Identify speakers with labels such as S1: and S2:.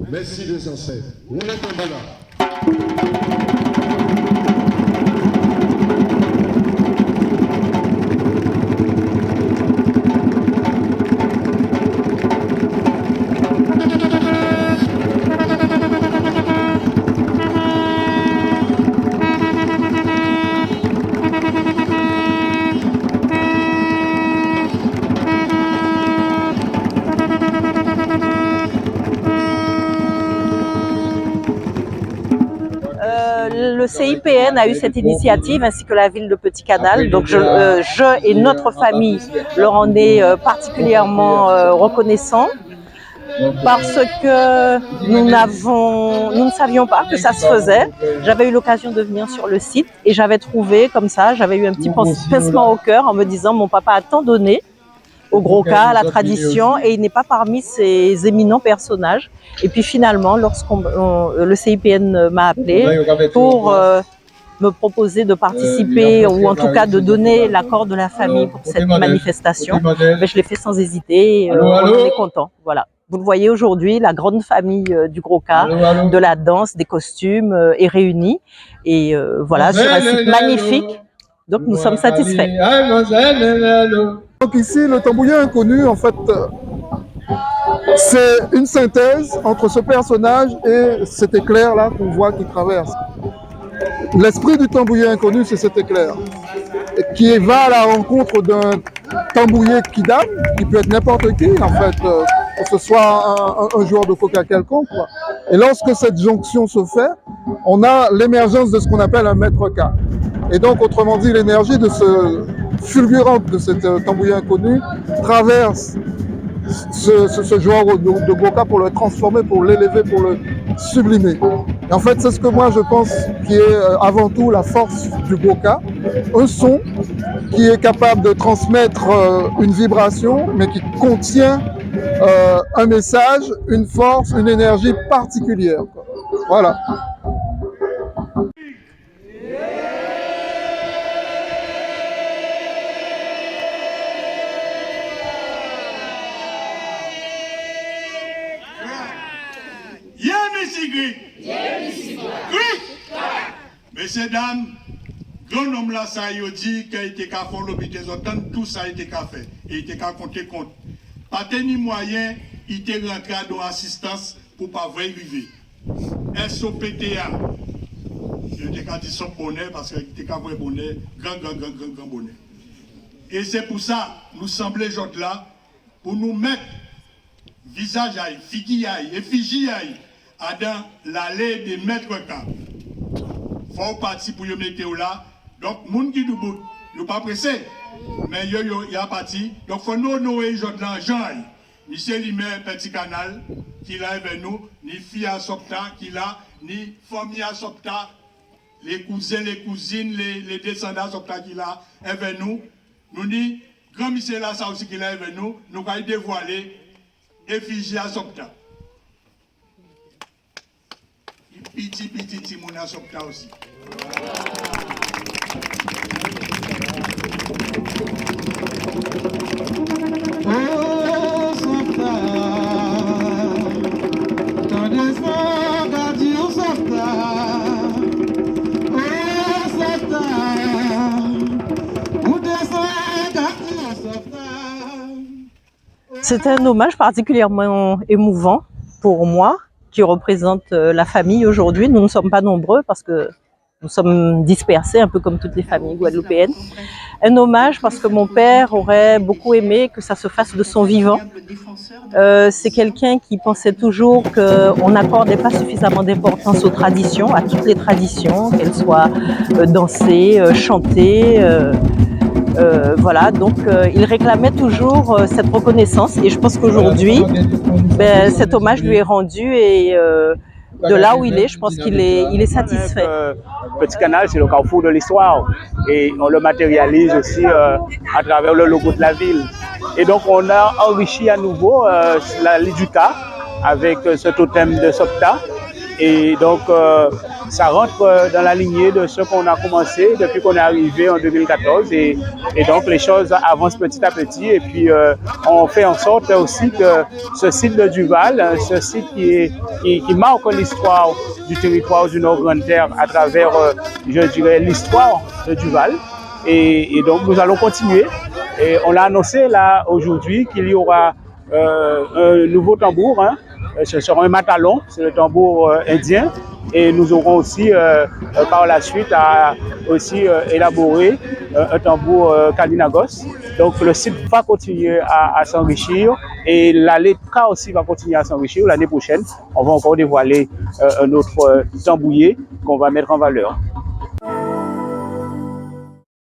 S1: Merci des ancêtres. On est tombé là.
S2: Le CIPN a eu cette initiative ainsi que la ville de Petit Canal. Donc je et notre famille leur en est particulièrement reconnaissant parce que nous ne savions pas que ça se faisait. J'avais eu l'occasion de venir sur le site et j'avais trouvé comme ça, j'avais eu un petit pincement au cœur en me disant mon papa a tant donné au Gros-Cas, à la tradition, et il n'est pas parmi ces éminents personnages. Et puis finalement, le CIPN m'a appelé pour me proposer de participer ou en tout cas de donner l'accord de la famille pour cette manifestation, mais je l'ai fait sans hésiter, on est content. Voilà. Vous le voyez aujourd'hui, la grande famille du Gros-Cas, de la danse, des costumes est réunie, et voilà, sur un site magnifique. Donc nous sommes satisfaits.
S3: Donc ici, le Tambouillet inconnu, en fait, c'est une synthèse entre ce personnage et cet éclair-là qu'on voit qui traverse. L'esprit du Tambouillet inconnu, c'est cet éclair, qui va à la rencontre d'un tambouillet kidam, qui peut être n'importe qui, en fait, que ce soit un joueur de coca quelconque, quoi. Et lorsque cette jonction se fait, on a l'émergence de ce qu'on appelle un maître K. Et donc, autrement dit, l'énergie de ce fulgurante de cet tambouillet inconnu traverse ce joueur de Gros-Cas pour le transformer, pour l'élever, pour le sublimer. Et en fait, c'est ce que moi je pense qui est avant tout la force du Gros-Cas. Un son qui est capable de transmettre une vibration, mais qui contient un message, une force, une énergie particulière, quoi. Voilà.
S4: Messieurs, dames, grand homme là, ça y dit qu'il était qu'à faire l'hôpital, tout ça a été qu'à faire, et il était qu'à compter compte. Pas ni moyen, il était rentré dans l'assistance pour pas voir arriver. SOPTA, il était qu'à dire son bonnet parce qu'il était qu'à voir bonnet, grand bonnet. Et c'est pour ça, nous semblons aujourd'hui là, pour nous mettre visage à figure et effigie à dans l'allée des maîtres K. Faut partir pour y mettre là. Donc, moun qui nous bout, nous pas pressé, mais y a parti. Donc, faut nous honorer aujourd'hui l'argent. Monsieur Limé, Petit Canal, qui là avec nous, ni fille à Sopta, qui là, ni famille à Sopta, les cousins, les cousines, les descendants à Sopta, qui là, avec nous. Nous dit, grand monsieur là, ça aussi qui là avec nous, nous allons dévoiler effigie à Sopta. Petit mon à Sopta aussi.
S5: Oh Sopta, ton descend gardien Sopta. Oh Sopta, où descend gardien Sopta.
S2: C'est un hommage particulièrement émouvant pour moi, qui représente la famille aujourd'hui. Nous ne sommes pas nombreux parce que nous sommes dispersés, un peu comme toutes les familles guadeloupéennes. Un hommage parce que mon père aurait beaucoup aimé que ça se fasse de son vivant. C'est quelqu'un qui pensait toujours qu'on n'accordait pas suffisamment d'importance aux traditions, à toutes les traditions, qu'elles soient dansées, chantées. Voilà, donc il réclamait toujours cette reconnaissance et je pense qu'aujourd'hui, cet hommage lui est rendu et de là où il est, je pense qu'il est satisfait.
S6: Petit Canal, c'est le carrefour de l'histoire et on le matérialise aussi à travers le logo de la ville. Et donc on a enrichi à nouveau l'Iduca avec ce totem de Sopta Et donc, ça rentre dans la lignée de ce qu'on a commencé depuis qu'on est arrivé en 2014. Et donc, les choses avancent petit à petit. Et puis, on fait en sorte aussi que ce site de Duval, ce site qui marque l'histoire du territoire du Nord-Grande-Terre à travers, je dirais, l'histoire de Duval. Et donc, nous allons continuer. Et on l'a annoncé là aujourd'hui qu'il y aura un nouveau tambour. Hein. Ce sera un matalon, c'est le tambour indien. Et nous aurons aussi par la suite à aussi élaborer un tambour Kalinagos. Donc le site va continuer à s'enrichir et l'ALETCA aussi va continuer à s'enrichir. L'année prochaine, on va encore dévoiler un autre tambouiller qu'on va mettre en valeur.